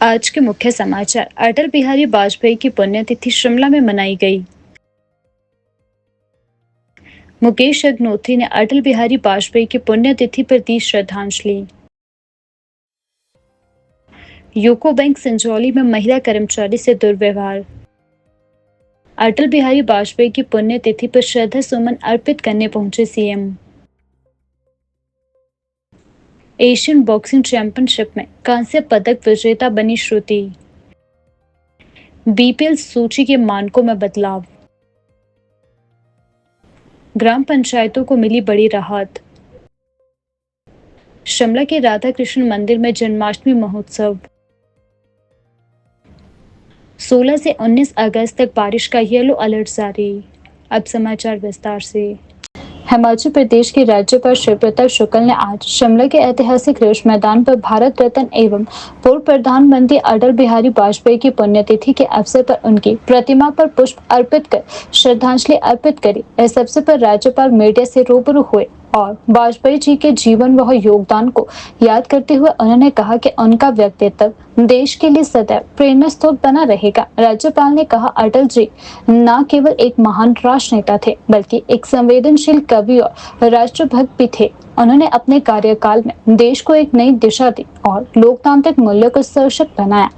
आज के मुख्य समाचार। अटल बिहारी वाजपेयी की पुण्यतिथि शिमला में मनाई गई। मुकेश अग्निहोत्री ने अटल बिहारी वाजपेयी की पुण्यतिथि पर दी श्रद्धांजलि। यूको बैंक संजौली में महिला कर्मचारी से दुर्व्यवहार। अटल बिहारी वाजपेयी की पुण्यतिथि पर श्रद्धा सुमन अर्पित करने पहुंचे सीएम। एशियन बॉक्सिंग चैंपियनशिप में कांस्य पदक विजेता बनी श्रुति। बीपीएल सूची के मानकों में बदलाव। ग्राम पंचायतों को मिली बड़ी राहत। शिमला के राधा कृष्ण मंदिर में जन्माष्टमी महोत्सव। 16 से 19 अगस्त तक बारिश का येलो अलर्ट जारी। अब समाचार विस्तार से। हिमाचल प्रदेश के राज्यपाल शिवप्रताप शुक्ल ने आज शिमला के ऐतिहासिक रिज मैदान पर भारत रत्न एवं पूर्व प्रधानमंत्री अटल बिहारी वाजपेयी की पुण्यतिथि के अवसर पर उनकी प्रतिमा पर पुष्प अर्पित कर श्रद्धांजलि अर्पित करी। इस अवसर पर राज्यपाल मीडिया से रूबरू हुए और वाजपेयी जी के जीवन व योगदान को याद करते हुए उन्होंने कहा कि उनका व्यक्तित्व देश के लिए सदैव प्रेरणा स्रोत बना रहेगा। राज्यपाल ने कहा, अटल जी न केवल एक महान राष्ट्रनेता थे बल्कि एक संवेदनशील कवि और राष्ट्रभक्त भी थे। उन्होंने अपने कार्यकाल में देश को एक नई दिशा दी और लोकतांत्रिक मूल्यों को सशक्त बनाया।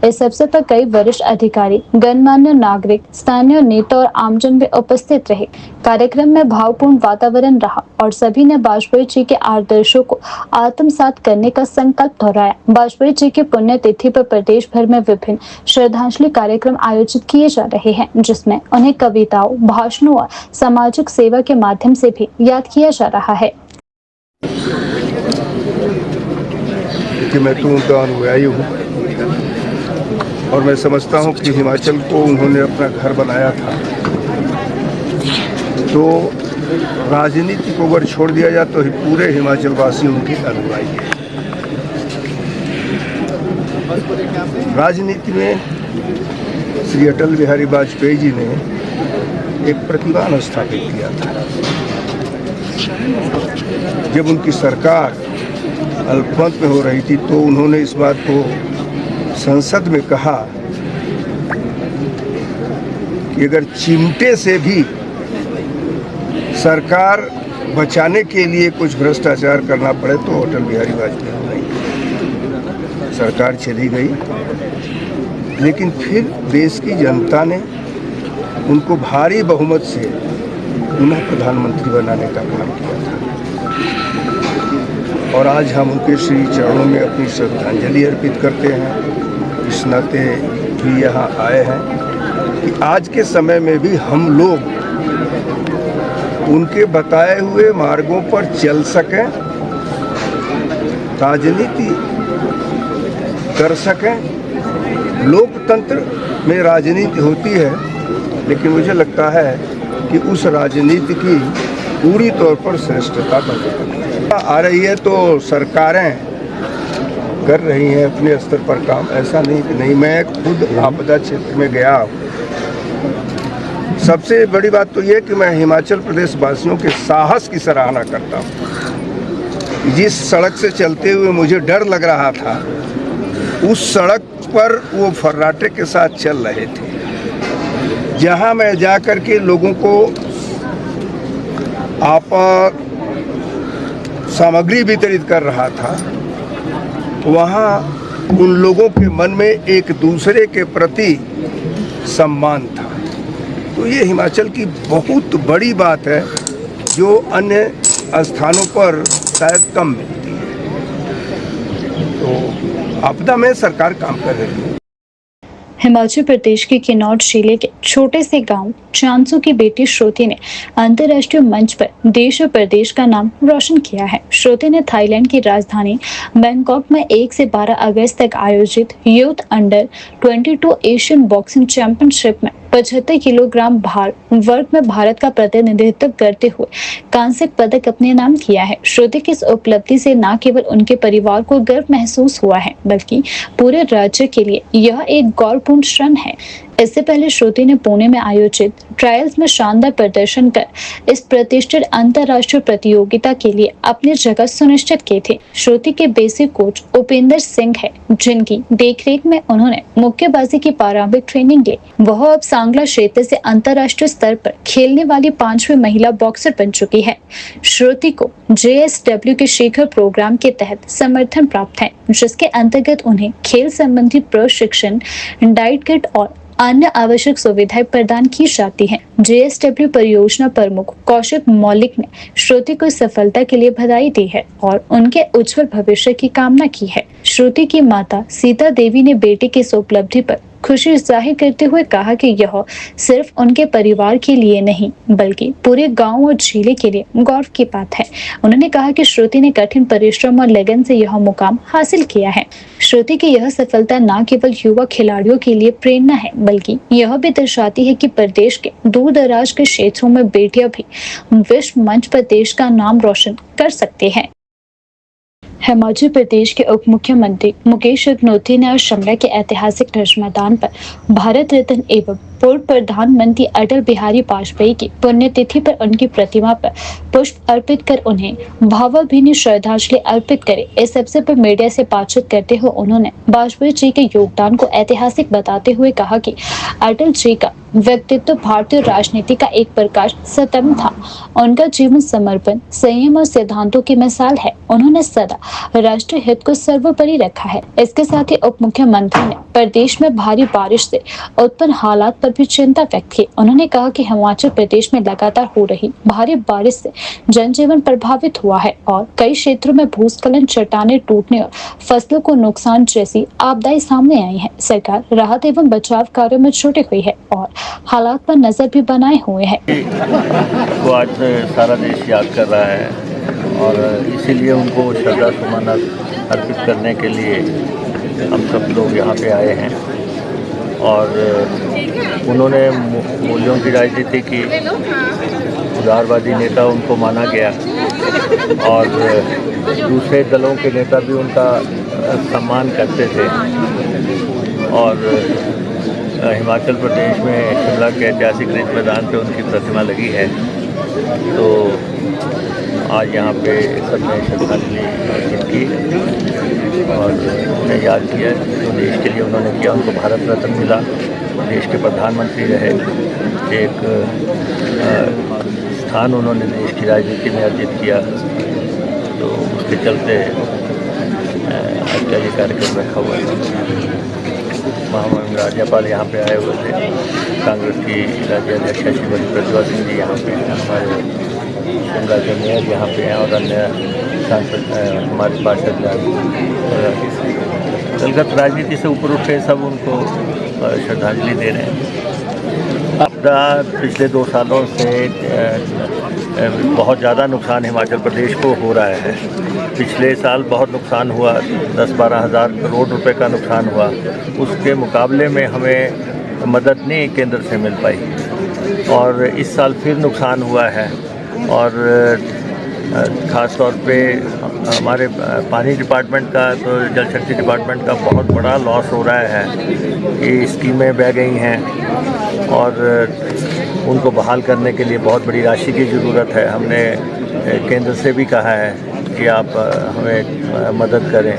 इस अवसर पर कई वरिष्ठ अधिकारी, गणमान्य नागरिक, स्थानीय नेता और आमजन भी उपस्थित रहे। कार्यक्रम में भावपूर्ण वातावरण रहा और सभी ने वाजपेयी जी के आदर्शों को आत्मसात करने का संकल्प दोहराया। वाजपेयी जी की पुण्यतिथि पर प्रदेश भर में विभिन्न श्रद्धांजलि कार्यक्रम आयोजित किए जा रहे हैं, जिसमें उन्हें कविताओं, भाषणों और सामाजिक सेवा के माध्यम से भी याद किया जा रहा है। कि मैं तो उनका अनुयायी हूँ और मैं समझता हूँ कि हिमाचल को उन्होंने अपना घर बनाया था, तो राजनीति को अगर छोड़ दिया जाए तो पूरे हिमाचल वासी उनके अनुयायी हैं। राजनीति में श्री अटल बिहारी वाजपेयी जी ने एक प्रतिमान स्थापित किया था। जब उनकी सरकार अल्पमत में हो रही थी तो उन्होंने इस बात को संसद में कहा कि अगर चिमटे से भी सरकार बचाने के लिए कुछ भ्रष्टाचार करना पड़े तो अटल बिहारी वाजपेयी नहीं। सरकार चली गई, लेकिन फिर देश की जनता ने उनको भारी बहुमत से पुनः प्रधानमंत्री बनाने का काम किया था और आज हम उनके श्री चरणों में अपनी श्रद्धांजलि अर्पित करते हैं। इस नाते भी यहाँ आए हैं कि आज के समय में भी हम लोग उनके बताए हुए मार्गों पर चल सकें, राजनीति कर सकें। लोकतंत्र में राजनीति होती है, लेकिन मुझे लगता है कि उस राजनीति की पूरी तौर पर श्रेष्ठता आ रही है तो सरकारें कर रही हैं अपने स्तर पर काम। ऐसा नहीं कि नहीं, मैं खुद आपदा क्षेत्र में गया। सबसे बड़ी बात तो ये कि मैं हिमाचल प्रदेश वासियों के साहस की सराहना करता हूँ। जिस सड़क से चलते हुए मुझे डर लग रहा था, उस सड़क पर वो फर्राटे के साथ चल रहे थे। जहाँ मैं जाकर के लोगों को सामग्री वितरित कर रहा था, वहाँ उन लोगों के मन में एक दूसरे के प्रति सम्मान था। तो ये हिमाचल की बहुत बड़ी बात है जो अन्य स्थानों पर शायद कम मिलती है। तो आपदा में सरकार काम कर रही है। हिमाचल प्रदेश के किन्नौर जिले के छोटे से गांव चांसू की बेटी श्रुति ने अंतर्राष्ट्रीय मंच पर देश और प्रदेश का नाम रोशन किया है। श्रुति ने थाईलैंड की राजधानी बैंकॉक में 1 से 12 अगस्त तक आयोजित youth under 22 Asian boxing championship में 75 किलोग्राम भार वर्ग में भारत का प्रतिनिधित्व करते हुए कांस्य पदक अपने नाम किया है। श्रुति की इस उपलब्धि से न केवल उनके परिवार को गर्व महसूस हुआ है, बल्कि पूरे राज्य के लिए यह एक गौरवपूर्ण क्षण है। इससे पहले श्रुति ने पुणे में आयोजित ट्रायल्स में शानदार प्रदर्शन कर इस प्रतिष्ठित अंतर्राष्ट्रीय प्रतियोगिता के लिए अपनी जगह सुनिश्चित की थी। श्रुति के बेसिक कोच उपेंद्र सिंह है, जिनकी देखरेख में उन्होंने मुक्केबाजी की प्रारंभिक ट्रेनिंग ली। वह अब सांगला क्षेत्र से अंतर्राष्ट्रीय स्तर पर खेलने वाली 5वीं महिला बॉक्सर बन चुकी है। श्रुति को JSW के शिखर प्रोग्राम के तहत समर्थन प्राप्त है, जिसके अंतर्गत उन्हें खेल संबंधी प्रशिक्षण, डाइट किट और अन्य आवश्यक सुविधाएं प्रदान की जाती हैं। JSW परियोजना प्रमुख कौशिक मौलिक ने श्रुति को सफलता के लिए बधाई दी है और उनके उज्जवल भविष्य की कामना की है। श्रुति की माता सीता देवी ने बेटे की इस उपलब्धि पर खुशी जाहिर करते हुए कहा कि यह सिर्फ उनके परिवार के लिए नहीं बल्कि पूरे गांव और जिले के लिए गौरव की बात है। उन्होंने कहा कि श्रुति ने कठिन परिश्रम और लगन से यह मुकाम हासिल किया है। श्रुति की यह सफलता न केवल युवा खिलाड़ियों के लिए प्रेरणा है, बल्कि यह भी दर्शाती है कि प्रदेश के दूर दराज के क्षेत्रों में बेटियां भी विश्व मंच पर देश का नाम रोशन कर सकते हैं। हिमाचल प्रदेश के उप मुख्यमंत्री मुकेश अग्निहोत्री ने आज शिमला के ऐतिहासिक रिज मैदान पर भारत रत्न एवं पूर्व प्रधानमंत्री अटल बिहारी वाजपेयी की पुण्यतिथि पर उनकी प्रतिमा पर पुष्प अर्पित कर उन्हें भावभीनी श्रद्धांजलि अर्पित करे। इस अवसर पर मीडिया से बातचीत करते हुए उन्होंने वाजपेयी जी के योगदान को ऐतिहासिक बताते हुए कहा कि अटल जी का व्यक्तित्व भारतीय राजनीति का एक प्रकाश स्तंभ था। उनका जीवन समर्पण, संयम और सिद्धांतों की मिसाल है। उन्होंने सदा राष्ट्रीय हित को सर्वोपरि रखा है। इसके साथ ही उप मुख्यमंत्री ने प्रदेश में भारी बारिश से उत्पन्न हालात पर भी चिंता व्यक्त की। उन्होंने कहा कि हिमाचल प्रदेश में लगातार हो रही भारी बारिश से जनजीवन प्रभावित हुआ है और कई क्षेत्रों में भूस्खलन, चट्टानें टूटने और फसलों को नुकसान जैसी आपदाएं सामने आई हैं। सरकार राहत एवं बचाव कार्यों में जुटी हुई है और हालात पर नजर भी बनाए हुए है। तो आज सारा देश याद कर रहा है और इसीलिए उनको श्रद्धा सुमन अर्पित करने के लिए हम सब लोग यहाँ पे आए हैं। और उन्होंने मूल्यों की राजनीति की, उदारवादी नेता उनको माना गया और दूसरे दलों के नेता भी उनका सम्मान करते थे। और हिमाचल प्रदेश में शिमला के ऐतिहासिक रिज मैदान पे उनकी प्रतिमा लगी है। तो आज यहाँ पे सबने श्रद्धांजलि अर्पित की और उन्हें याद किया जो देश के लिए उन्होंने किया। उनको भारत रत्न मिला, देश के प्रधानमंत्री रहे, एक स्थान उन्होंने देश की राजनीति में अर्जित किया। तो उसके चलते आज का ये कार्यक्रम रखा हुआ है। महामहिम राज्यपाल यहाँ पे आए हुए थे, कांग्रेस की राज्याध्यक्ष श्रीमती प्रतिभा सिंह जी यहाँ पे हैं, हमारे शिमला के मेयर यहाँ पे हैं और अन्य सांसद हमारे पार्षद दलगत राजनीति से ऊपर उठे सब उनको श्रद्धांजलि दे रहे हैं। आपदा पिछले 2 सालों से बहुत ज़्यादा नुकसान हिमाचल प्रदेश को हो रहा है। पिछले साल बहुत नुकसान हुआ, 10-12 हज़ार करोड़ रुपए का नुकसान हुआ। उसके मुकाबले में हमें मदद नहीं केंद्र से मिल पाई और इस साल फिर नुकसान हुआ है। और ख़ास तौर पे हमारे पानी डिपार्टमेंट का, तो जल शक्ति डिपार्टमेंट का बहुत बड़ा लॉस हो रहा है कि स्कीमें बह गई हैं और उनको बहाल करने के लिए बहुत बड़ी राशि की ज़रूरत है। हमने केंद्र से भी कहा है कि आप हमें मदद करें।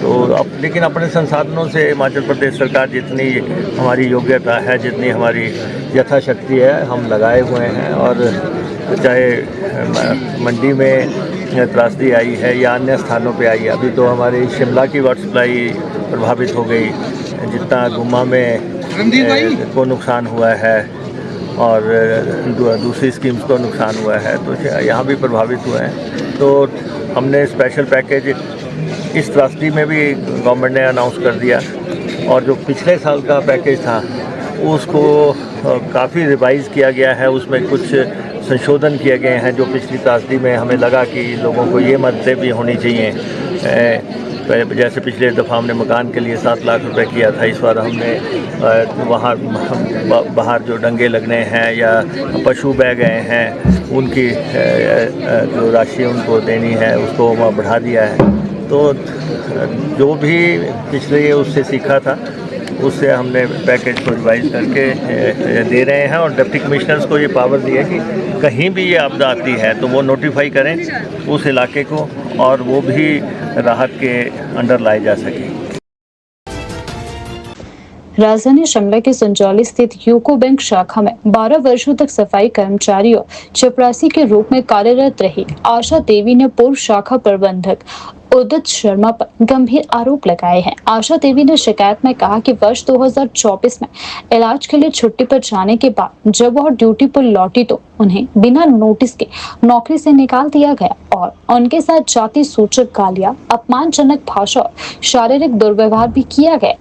तो अब लेकिन अपने संसाधनों से हिमाचल प्रदेश सरकार जितनी हमारी योग्यता है, जितनी हमारी यथाशक्ति है, हम लगाए हुए हैं। और चाहे मंडी में त्रासदी आई है या अन्य स्थानों पे आई है, अभी तो हमारी शिमला की वाटर सप्लाई प्रभावित हो गई, जितना गुम्मा में को नुकसान हुआ है और दूसरी स्कीम्स को नुकसान हुआ है, तो यहाँ भी प्रभावित हुए हैं। तो हमने स्पेशल पैकेज इस त्रासदी में भी गवर्नमेंट ने अनाउंस कर दिया और जो पिछले साल का पैकेज था उसको काफ़ी रिवाइज़ किया गया है। उसमें कुछ संशोधन किए गए हैं जो पिछली त्रासदी में हमें लगा कि लोगों को ये मददें भी होनी चाहिए। जैसे पिछले दफ़ा हमने मकान के लिए 7 लाख रुपए किया था, इस बार हमने वहाँ बाहर जो डंगे लगने हैं या पशु बह गए हैं उनकी जो राशि उनको देनी है उसको बढ़ा दिया है। तो जो भी पिछले ये उससे सीखा था उससे हमने पैकेज को रिवाइज करके दे रहे हैं और डिप्टी कमिश्नर्स को ये पावर दी है कि कहीं भी ये आपदा आती है तो वो नोटिफाई करें उस इलाके को और वो भी राहत के अंडर लाए जा सके। राजधानी शिमला के संजौली स्थित यूको बैंक शाखा में 12 वर्षों तक सफाई कर्मचारी और चपरासी के रूप में कार्यरत रही आशा देवी ने पूर्व शाखा प्रबंधक उदित शर्मा पर गंभीर आरोप लगाए हैं। आशा देवी ने शिकायत में कहा कि वर्ष 2024 में इलाज के लिए छुट्टी पर जाने के बाद जब वह ड्यूटी पर लौटी तो उन्हें बिना नोटिस के नौकरी से निकाल दिया गया और उनके साथ जाति सूचक गालियां, अपमानजनक भाषा और शारीरिक दुर्व्यवहार भी किया गया।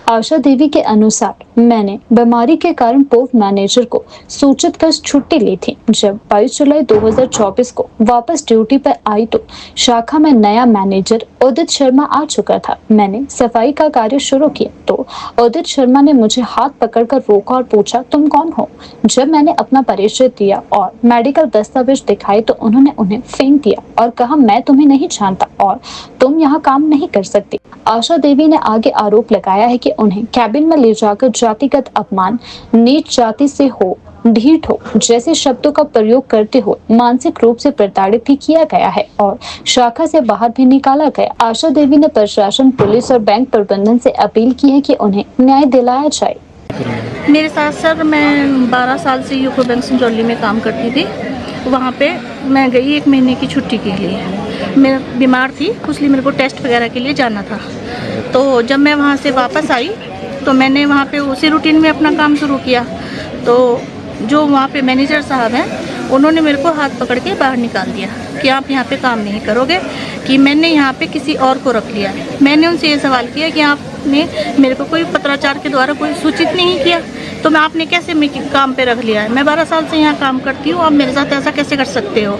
आशा देवी के अनुसार मैंने बीमारी के कारण पूर्व मैनेजर को सूचित कर छुट्टी ली थी। जब 22 जुलाई 2024 को वापस ड्यूटी पर आई तो शाखा में नया मैनेजर उदित शर्मा आ चुका था। मैंने सफाई का कार्य शुरू किया तो उदित शर्मा ने मुझे हाथ पकड़कर रोका और पूछा, तुम कौन हो? जब मैंने अपना परिचय दिया और मेडिकल दस्तावेज दिखाए तो उन्होंने उन्हें फेंक दिया और कहा, मैं तुम्हें नहीं जानता और तुम यहाँ काम नहीं कर सकती। आशा देवी ने आगे आरोप लगाया है कि उन्हें कैबिन में ले जाकर जातिगत अपमान, नीच जाति से हो, ढीठ हो जैसे शब्दों का प्रयोग करते हुए मानसिक रूप से प्रताड़ित भी किया गया है और शाखा से बाहर भी निकाला गया। आशा देवी ने प्रशासन, पुलिस और बैंक प्रबंधन से अपील की है कि उन्हें न्याय दिलाया जाए। मेरे साथ सर, मैं 12 साल से यूको बैंक संजौली में काम करती थी। वहाँ पे मैं गई 1 महीने की छुट्टी के लिए। मैं बीमार थी, इसलिए मेरे को टेस्ट वगैरह के लिए जाना था। तो जब मैं वहाँ से वापस आई तो मैंने वहाँ पे उसी रूटीन में अपना काम शुरू किया। तो जो वहाँ पे मैनेजर साहब हैं उन्होंने मेरे को हाथ पकड़ के बाहर निकाल दिया कि आप यहाँ पे काम नहीं करोगे, कि मैंने यहाँ पे किसी और को रख लिया है। मैंने उनसे ये सवाल किया कि आपने मेरे को कोई पत्राचार के द्वारा कोई सूचित नहीं किया, तो मैं आपने कैसे मेरे काम पे रख लिया है? मैं 12 साल से यहाँ काम करती हूँ, आप मेरे साथ ऐसा कैसे कर सकते हो?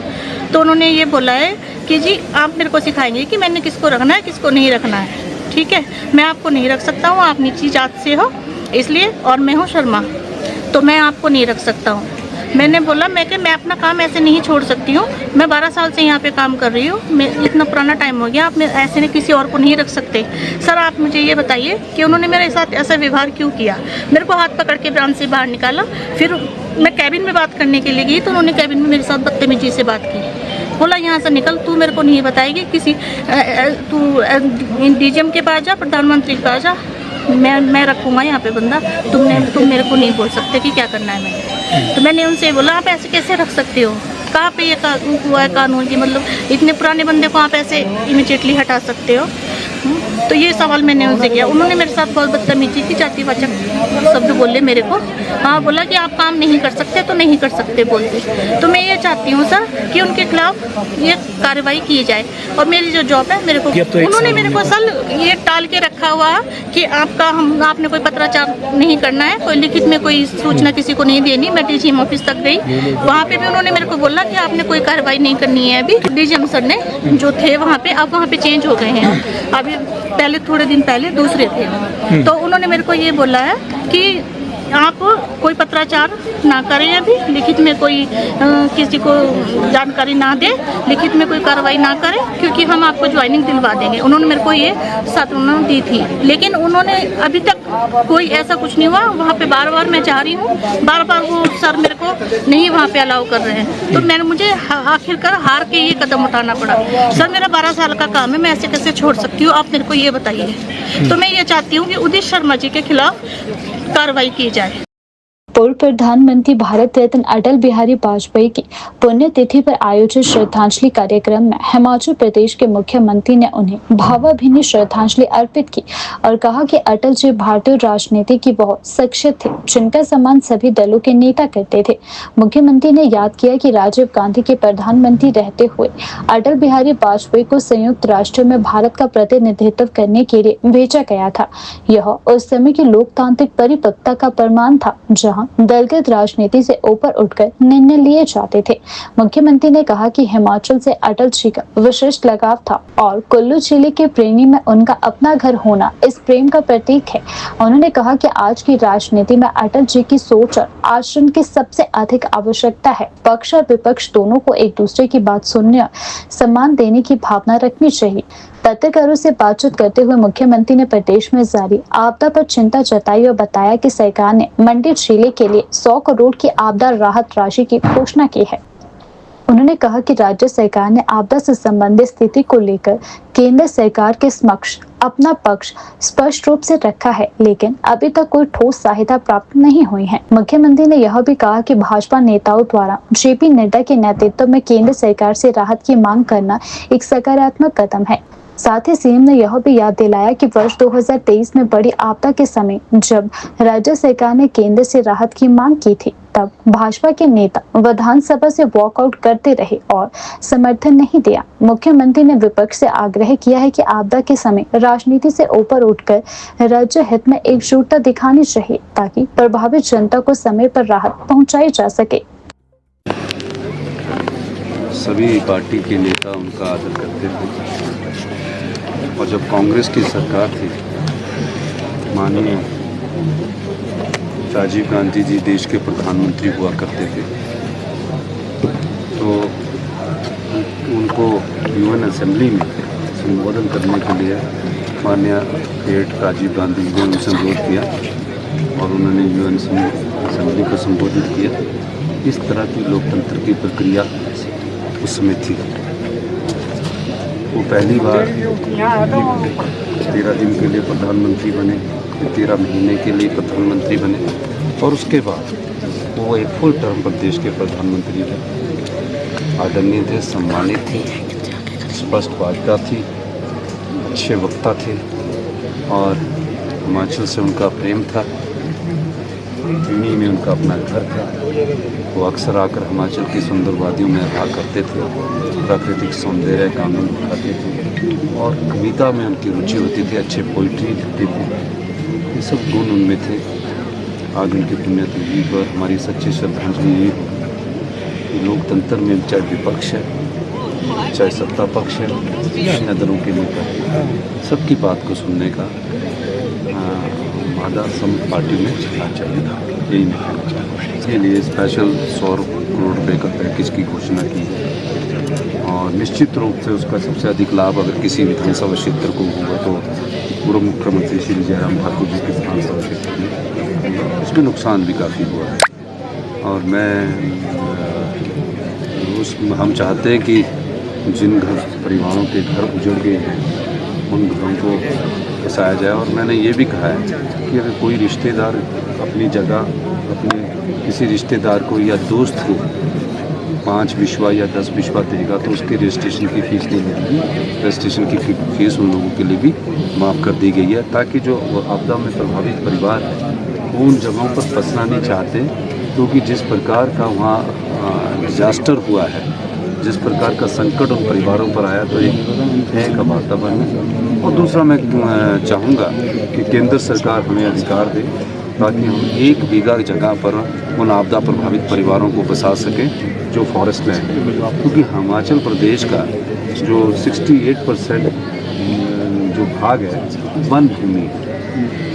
तो उन्होंने ये बोला है कि जी आप मेरे को सिखाएंगे कि मैंने किसको रखना है, किसको नहीं रखना है। ठीक है, मैं आपको नहीं रख सकता हूँ, आप नीची जात से हो इसलिए, और मैं हूँ शर्मा, तो मैं आपको नहीं रख सकता हूँ। मैंने बोला मैं अपना काम ऐसे नहीं छोड़ सकती हूँ, मैं 12 साल से यहाँ पे काम कर रही हूँ, मैं इतना पुराना टाइम हो गया, आप ऐसे नहीं किसी और को नहीं रख सकते। सर आप मुझे ये बताइए कि उन्होंने मेरे साथ ऐसा व्यवहार क्यों किया? मेरे को हाथ पकड़ के ब्रांच से बाहर निकाला। फिर मैं कैबिन में बात करने के लिए गई तो उन्होंने कैबिन में मेरे साथ बदतमीजी से बात की। बोला यहाँ से निकल, तू मेरे को नहीं बताएगी, किसी तू डीजीएम के पास जा, प्रधानमंत्री के पास जा, मैं रखूँगा यहाँ पे बंदा, तुम मेरे को नहीं बोल सकते कि क्या करना है मैंने। तो मैंने उनसे बोला आप ऐसे कैसे रख सकते हो? कहाँ पे ये हुआ है कानून की? मतलब इतने पुराने बंदे को आप ऐसे इमीडिएटली हटा सकते हो? तो ये सवाल मैंने उनसे किया। उन्होंने मेरे साथ बहुत बदतमीजी की, जातिवाचक शब्द बोले मेरे को। हाँ, बोला कि आप काम नहीं कर सकते तो नहीं कर सकते बोलते। तो मैं ये चाहती हूँ सर कि उनके खिलाफ ये कार्रवाई की जाए और मेरी जो जॉब है मेरे को, उन्होंने मेरे को सर ये टाल के रखा हुआ कि आपने कोई पत्राचार नहीं करना है, कोई लिखित में कोई सूचना किसी को नहीं देनी। मैं डीजीएम ऑफिस तक गई, वहाँ पे भी उन्होंने मेरे को बोला कि आपने कोई कार्रवाई नहीं करनी है। अभी डीजीएम सर ने जो थे वहाँ पे, अब वहाँ पे चेंज हो गए हैं, अभी पहले थोड़े दिन पहले दूसरे थे। तो उन्होंने मेरे को ये बोला है कि आप कोई पत्राचार ना करें, अभी लिखित में कोई किसी को जानकारी ना दे, लिखित में कोई कार्रवाई ना करें, क्योंकि हम आपको ज्वाइनिंग दिलवा देंगे। उन्होंने मेरे को ये सांत्वना दी थी, लेकिन उन्होंने अभी तक कोई ऐसा कुछ नहीं हुआ। वहाँ पे बार बार मैं जा रही हूँ, बार बार वो सर मेरे को नहीं वहाँ पे अलाउ कर रहे हैं। तो मुझे आखिरकार हार के ये कदम उठाना पड़ा। सर मेरा 12 साल का काम है, मैं ऐसे कैसे छोड़ सकती हूँ? आप मेरे को ये बताइए। तो मैं ये चाहती हूँ कि उदित शर्मा जी के खिलाफ कार्रवाई की जाए। पूर्व प्रधानमंत्री भारत रत्न अटल बिहारी वाजपेयी की पुण्यतिथि पर आयोजित श्रद्धांजलि कार्यक्रम में हिमाचल प्रदेश के मुख्यमंत्री ने उन्हें भावभीनी श्रद्धांजलि अर्पित की और कहा कि अटल जी भारतीय राजनीति की बहुत शख्सियत थे, जिनका सम्मान सभी दलों के नेता करते थे। मुख्यमंत्री ने याद किया कि राजीव गांधी के प्रधानमंत्री रहते हुए अटल बिहारी वाजपेयी को संयुक्त राष्ट्र में भारत का प्रतिनिधित्व करने के लिए भेजा गया था। यह उस समय की लोकतांत्रिक परिपक्वता का प्रमाण था, जहाँ दलगत राजनीति से ऊपर उठकर निर्णय लिए जाते थे। मुख्यमंत्री ने कहा कि हिमाचल से अटल जी का विशिष्ट लगाव था और कुल्लू जिले के प्रेमी में उनका अपना घर होना इस प्रेम का प्रतीक है। उन्होंने कहा कि आज की राजनीति में अटल जी की सोच और आचरण की सबसे अधिक आवश्यकता है। पक्ष और विपक्ष दोनों को एक दूसरे की बात सुनने और सम्मान देने की भावना रखनी चाहिए। पत्रकारों से बातचीत करते हुए मुख्यमंत्री ने प्रदेश में जारी आपदा पर चिंता जताई और बताया कि सरकार ने मंडी जिले के लिए 100 करोड़ की आपदा राहत राशि की घोषणा की है। उन्होंने कहा कि राज्य सरकार ने आपदा से संबंधित स्थिति को लेकर केंद्र सरकार के समक्ष अपना पक्ष स्पष्ट रूप से रखा है, लेकिन अभी तक कोई ठोस सहायता प्राप्त नहीं हुई है। मुख्यमंत्री ने यह भी कहा कि भाजपा नेताओं द्वारा जेपी नड्डा के नेतृत्व में केंद्र सरकार से राहत की मांग करना एक सकारात्मक कदम है। साथ ही सीएम ने यह भी याद दिलाया कि वर्ष 2023 में बड़ी आपदा के समय जब राज्य सरकार ने केंद्र से राहत की मांग की थी, तब भाजपा के नेता विधानसभा से वॉकआउट करते रहे और समर्थन नहीं दिया। मुख्यमंत्री ने विपक्ष से आग्रह किया है कि आपदा के समय राजनीति से ऊपर उठकर राज्य हित में एकजुटता दिखानी चाहिए ताकि प्रभावित जनता को समय पर राहत पहुंचाई जा सके। सभी पार्टी के नेता उनका आदर करते थे और जब कांग्रेस की सरकार थी, माननीय राजीव गांधी जी देश के प्रधानमंत्री हुआ करते थे, तो उनको यूएन असेंबली में संबोधन करने के लिए माननीय ग्रेट राजीव गांधी जी ने उनसे अनुरोध किया और उन्होंने यूएन असेंबली को संबोधित किया। इस तरह की लोकतंत्र की प्रक्रिया उस समय थी। वो पहली बार 13 दिन के लिए प्रधानमंत्री बने, 13 महीने के लिए प्रधानमंत्री बने और उसके बाद वो एक फुल टर्म प्रदेश के प्रधानमंत्री थे। आदरणीय थे, सम्मानित थे, स्पष्ट वार्ता थी, अच्छे वक्ता थे और हिमाचल से उनका प्रेम था। यूनी में उनका अपना घर था। वो अक्सर आकर हिमाचल की सुंदर वादियों में रहा करते थे, प्राकृतिक सौंदर्य का आनंद उठाते थे और कविता में उनकी रुचि होती थी, अच्छे पोइट्री लिखते थे। ये सब गुण उनमें थे। आज उनकी पुण्यतिथि पर हमारी सच्ची श्रद्धांजलि ये कि लोकतंत्र में चाहे विपक्ष है, चाहे सत्ता पक्ष है, अन्य दलों के नेता है, सबकी बात को सुनने का वादा सम पार्टी में चलना चाहिए था। यही मैं कहना चाहता हूँ। इसके लिए स्पेशल 100 करोड़ रुपये का पैकेज की घोषणा की है और निश्चित रूप से उसका सबसे अधिक लाभ अगर किसी विधानसभा क्षेत्र को होगा तो पूर्व मुख्यमंत्री श्री जयराम ठाकुर जी के विधानसभा क्षेत्र में उसमें नुकसान भी काफ़ी हुआ है। और हम चाहते हैं कि जिन घर परिवारों के घर उजड़ गए हैं उन घरों को बसाया जाए। और मैंने ये भी कहा है कि अगर कोई रिश्तेदार अपनी जगह अपने किसी रिश्तेदार को या दोस्त को 5 बिश्वा या 10 बिश्वा देगा तो उसके रजिस्ट्रेशन की फ़ीस नहीं लगेगी। रजिस्ट्रेशन की फ़ीस उन लोगों के लिए भी माफ़ कर दी गई है ताकि जो आपदा में प्रभावित परिवार वो उन जगहों पर फंसना नहीं चाहते, क्योंकि जिस प्रकार का वहाँ डिजास्टर हुआ है, जिस प्रकार का संकट उन परिवारों पर आया, तो एक भय का वातावरण है। और दूसरा मैं चाहूँगा कि केंद्र सरकार हमें अधिकार दे ताकि हम 1 बीघा जगह पर उन आपदा प्रभावित परिवारों को बसा सकें जो फॉरेस्ट लैंड है, क्योंकि हिमाचल प्रदेश का जो 68% जो भाग है वन भूमि है।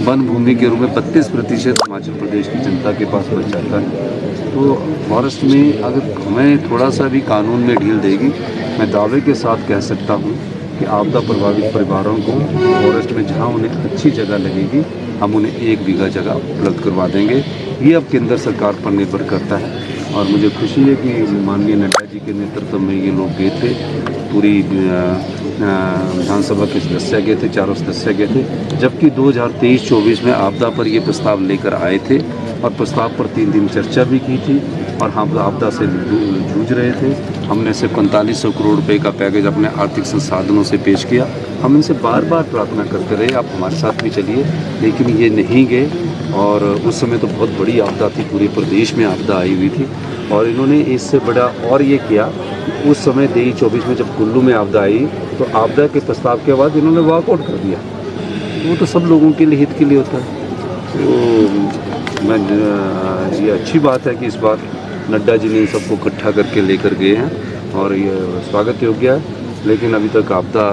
वन भूमि के रूप में 32% हिमाचल प्रदेश की जनता के पास बच जाता है। तो फॉरेस्ट में अगर हमें थोड़ा सा भी कानून में ढील देगी, मैं दावे के साथ कह सकता हूँ कि आपदा प्रभावित परिवारों को फॉरेस्ट में जहाँ उन्हें अच्छी जगह लगेगी हम उन्हें 1 बीघा जगह उपलब्ध करवा देंगे। ये अब केंद्र सरकार पर निर्भर करता है और मुझे खुशी है कि माननीय नड्डा जी के नेतृत्व में ये लोग गए थे, पूरी विधानसभा के सदस्य गए थे, 4 सदस्य गए थे, जबकि 2023-24 में आपदा पर ये प्रस्ताव लेकर आए थे और प्रस्ताव पर 3 दिन चर्चा भी की थी और हम आपदा से जूझ रहे थे। हमने सिर्फ 4500 करोड़ रुपए का पैकेज अपने आर्थिक संसाधनों से पेश किया। हम इनसे बार बार प्रार्थना करते रहे आप हमारे साथ भी चलिए, लेकिन ये नहीं गए। और उस समय तो बहुत बड़ी आपदा थी, पूरे प्रदेश में आपदा आई हुई थी और इन्होंने इससे बड़ा और ये किया कि उस समय 23-24 में जब कुल्लू में आपदा आई तो आपदा के प्रस्ताव के बाद इन्होंने वॉकआउट कर दिया। वो तो सब लोगों के लिए हित के लिए होता है। तो ये अच्छी बात है कि इस बार नड्डा जी ने इन सबको इकट्ठा करके लेकर गए हैं और ये स्वागत योग्य है, लेकिन अभी तक आपदा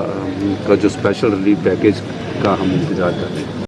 का जो स्पेशल रिलीफ पैकेज का हम इंतजार कर रहे हैं।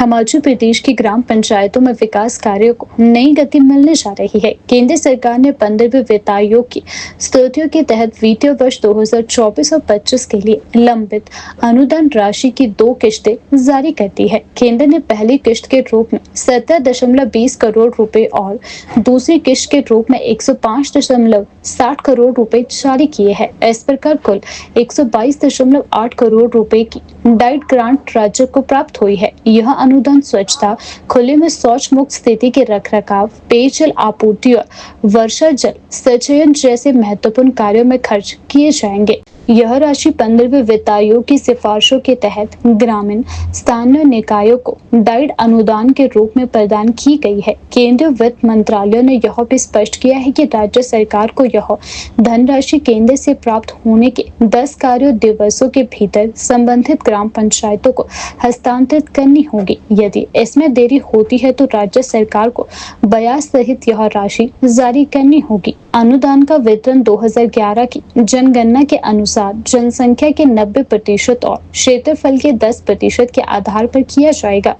हिमाचल प्रदेश की ग्राम पंचायतों में विकास कार्यों को नई गति मिलने जा रही है। केंद्र सरकार ने 15वें वित्त आयोग की स्तुतियों के तहत वित्तीय वर्ष 2024 और 25 के लिए लंबित अनुदान राशि की 2 किश्तें जारी कर दी है। केंद्र ने पहली किश्त के रूप में 17.20 करोड़ रुपए और दूसरी किश्त के रूप में 105.60 करोड़ रुपए जारी किए हैं। इस प्रकार कुल 122.8 करोड़ रुपए की डाइट ग्रांट राज्य को प्राप्त हुई है। यह अनुदान स्वच्छता, खुले में शौच मुक्त स्थिति के रखरखाव, पेयजल आपूर्ति और वर्षा जल संचयन जैसे महत्वपूर्ण कार्यों में खर्च किए जाएंगे। यह राशि 15वें वित्त आयोग की सिफारिशों के तहत ग्रामीण स्थानीय निकायों को डाइट अनुदान के रूप में प्रदान की गई है। केंद्रीय वित्त मंत्रालय ने यह भी स्पष्ट किया है कि राज्य सरकार को यह धनराशि केंद्र से प्राप्त होने के 10 कार्य दिवसों के भीतर संबंधित ग्राम पंचायतों को हस्तांतरित करनी होगी। यदि इसमें देरी होती है तो राज्य सरकार को ब्याज सहित यह राशि जारी करनी होगी। अनुदान का वितरण 2011 की जनगणना के अनुसार जनसंख्या के 90% और क्षेत्रफल के 10% के आधार पर किया जाएगा।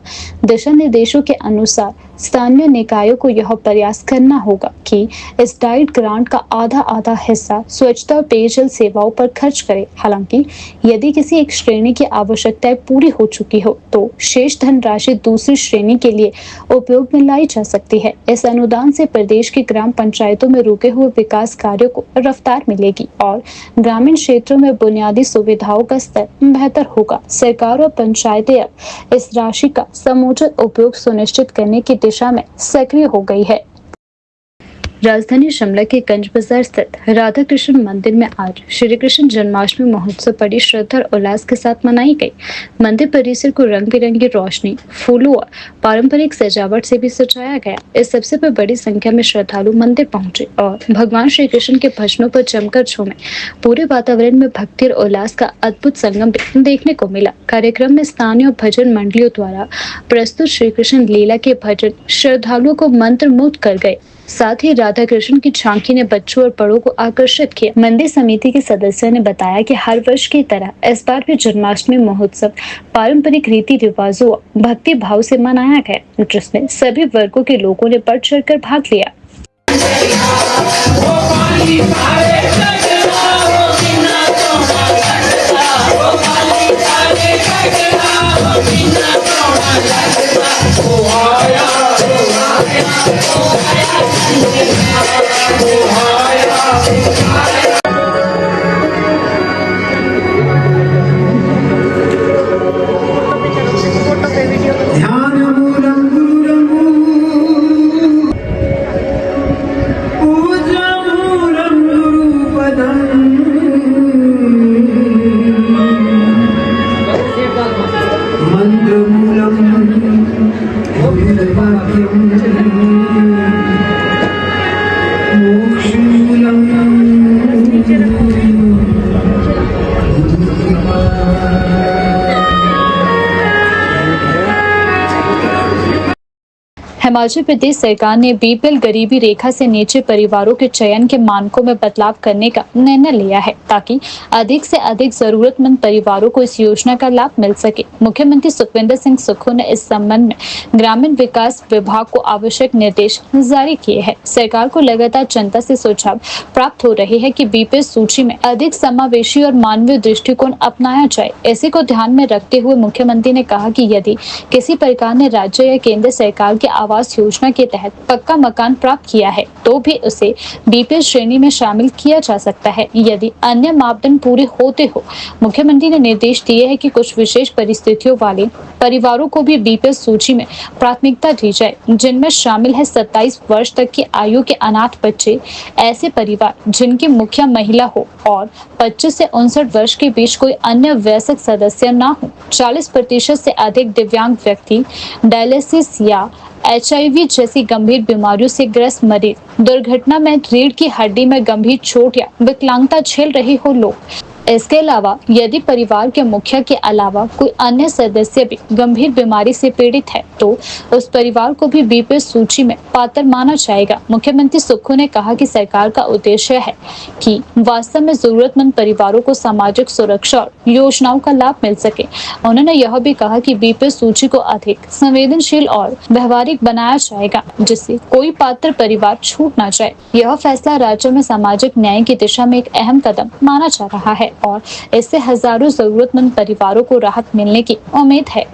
दिशा निर्देशों के अनुसार स्थानीय निकायों को यह प्रयास करना होगा कि इस डाइट ग्रांट का आधा हिस्सा स्वच्छता और पेयजल सेवाओं पर खर्च करे। हालांकि यदि किसी एक श्रेणी की आवश्यकताएं पूरी हो चुकी हो तो शेष धनराशि दूसरी श्रेणी के लिए उपयोग में लाई जा सकती है। इस अनुदान से प्रदेश की ग्राम पंचायतों में रुके हुए विकास कार्यों को रफ्तार मिलेगी और ग्रामीण क्षेत्रों में बुनियादी सुविधाओं का स्तर बेहतर होगा। सरकार और पंचायतें अब इस राशि का समुचित उपयोग सुनिश्चित करने की दिशा में सक्रिय हो गई है। राजधानी शिमला के गंज बाजार स्थित राधा कृष्ण मंदिर में आज श्री कृष्ण जन्माष्टमी महोत्सव बड़ी श्रद्धा और उल्लास के साथ मनाई गई। मंदिर परिसर को रंग बिरंगी रोशनी, फूलों और पारंपरिक सजावट से भी सजाया गया। इस अवसर पर बड़ी संख्या में श्रद्धालु मंदिर पहुंचे और भगवान श्री कृष्ण के भजनों पर जमकर झूमे। पूरे वातावरण में भक्ति और उल्लास का अद्भुत संगम देखने को मिला। कार्यक्रम में स्थानीय भजन मंडलियों द्वारा प्रस्तुत श्री कृष्ण लीला के भजन श्रद्धालुओं को मंत्र मुग्ध कर गए। साथ ही राधा कृष्ण की झांकी ने बच्चों और बड़ों को आकर्षित किया। मंदिर समिति के सदस्यों ने बताया कि हर वर्ष की तरह इस बार भी जन्माष्टमी महोत्सव पारंपरिक रीति रिवाजों और भक्ति भाव से मनाया गया, जिसमें सभी वर्गों के लोगों ने बढ़ चढ़कर भाग लिया। हिमाचल प्रदेश सरकार ने बीपीएल गरीबी रेखा से नीचे परिवारों के चयन के मानकों में बदलाव करने का निर्णय लिया है ताकि अधिक से अधिक जरूरतमंद परिवारों को इस योजना का लाभ मिल सके। मुख्यमंत्री सुखविंदर सिंह सुक्खू ने इस संबंध में ग्रामीण विकास विभाग को आवश्यक निर्देश जारी किए हैं। सरकार को लगातार जनता से सुझाव प्राप्त हो रहे हैं कि बीपीएल सूची में अधिक समावेशी और मानवीय दृष्टिकोण अपनाया जाए। इसी को ध्यान में रखते हुए मुख्यमंत्री ने कहा कि यदि किसी प्रकार ने राज्य या केंद्र सरकार के आवास योजना के तहत पक्का मकान प्राप्त किया है तो भी उसे बीपीएल श्रेणी में शामिल किया जा सकता है यदि अन्य मापदंड पूरे होते हो। मुख्यमंत्री ने निर्देश दिए हैं कि कुछ विशेष परिस्थितियों वाले परिवारों को भी बीपीएल सूची में प्राथमिकता दी जाए, जिनमें शामिल है 27 वर्ष तक की आयु के अनाथ बच्चे, ऐसे परिवार जिनकी मुखिया महिला हो और 25 से 59 वर्ष के बीच कोई अन्य वयस्क सदस्य न हो, 40% से अधिक दिव्यांग व्यक्ति, डायलिसिस या HIV जैसी गंभीर बीमारियों से ग्रस्त मरीज, दुर्घटना में रीढ़ की हड्डी में गंभीर चोट या विकलांगता झेल रहे हो लोग। इसके अलावा यदि परिवार के मुखिया के अलावा कोई अन्य सदस्य भी गंभीर बीमारी से पीड़ित है तो उस परिवार को भी बीपीएल सूची में पात्र माना जाएगा। मुख्यमंत्री सुक्खू ने कहा कि सरकार का उद्देश्य है कि वास्तव में जरूरतमंद परिवारों को सामाजिक सुरक्षा और योजनाओं का लाभ मिल सके। उन्होंने यह भी कहा कि बीपीएल सूची को अधिक संवेदनशील और व्यवहारिक बनाया जाएगा जिससे कोई पात्र परिवार छूट ना जाए। यह फैसला राज्य में सामाजिक न्याय की दिशा में एक अहम कदम माना जा रहा है और इससे हजारों जरूरतमंद परिवारों को राहत मिलने की उम्मीद है।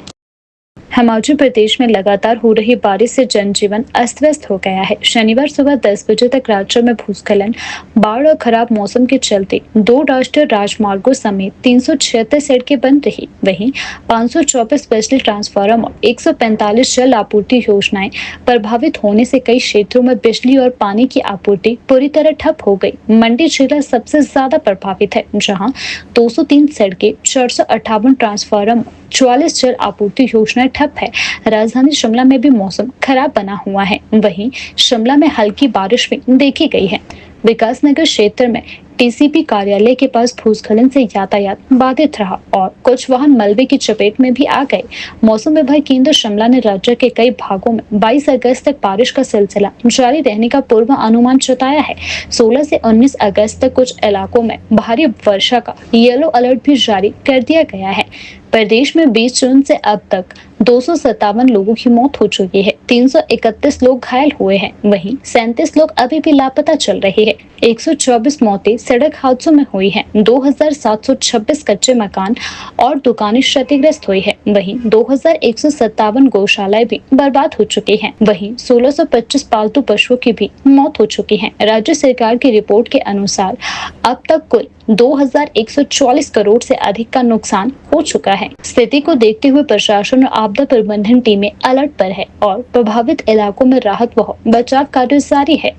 हिमाचल प्रदेश में लगातार हो रही बारिश से जनजीवन अस्त व्यस्त हो गया है। शनिवार सुबह 10 बजे तक राज्य में भूस्खलन, बाढ़ और खराब मौसम के चलते 2 राष्ट्रीय राजमार्गों समेत 376 सड़कें बंद रही। वहीं 524 बिजली ट्रांसफार्मर और 145 जल आपूर्ति योजनाएं प्रभावित होने से कई क्षेत्रों में बिजली और पानी की आपूर्ति पूरी तरह ठप हो गई। मंडी जिला सबसे ज्यादा प्रभावित है, जहाँ 203 सड़कें, 458 ट्रांसफार्मर, 44 जल आपूर्ति योजनाएं ठप है। राजधानी शिमला में भी मौसम खराब बना हुआ है। वहीं शिमला में हल्की बारिश भी देखी गई है। विकासनगर क्षेत्र में टीसीपी कार्यालय के पास भूस्खलन से यातायात बाधित रहा और कुछ वाहन मलबे की चपेट में भी आ गए। मौसम विभाग केंद्र शिमला ने राज्य के कई भागों में 22 अगस्त तक बारिश का सिलसिला जारी रहने का पूर्व अनुमान जताया है। 16 से 19 अगस्त तक कुछ इलाकों में भारी वर्षा का येलो अलर्ट भी जारी कर दिया गया है। प्रदेश में 20 जून से अब तक 257 लोगों की मौत हो चुकी है। 331 लोग घायल हुए हैं। वहीं 37 लोग अभी भी लापता चल रहे हैं। 124 मौतें सड़क हादसों में हुई हैं। 2726 कच्चे मकान और दुकानें क्षतिग्रस्त हुई है। वहीं 2157 गौशालाएं भी बर्बाद हो चुकी हैं। वहीं 1625 पालतू पशुओं की भी मौत हो चुकी है। राज्य सरकार की रिपोर्ट के अनुसार अब तक कुल 2144 करोड़ से अधिक का नुकसान हो चुका है। स्थिति को देखते हुए प्रशासन और आपदा प्रबंधन टीमें अलर्ट पर है और प्रभावित इलाकों में राहत व बचाव कार्य जारी है।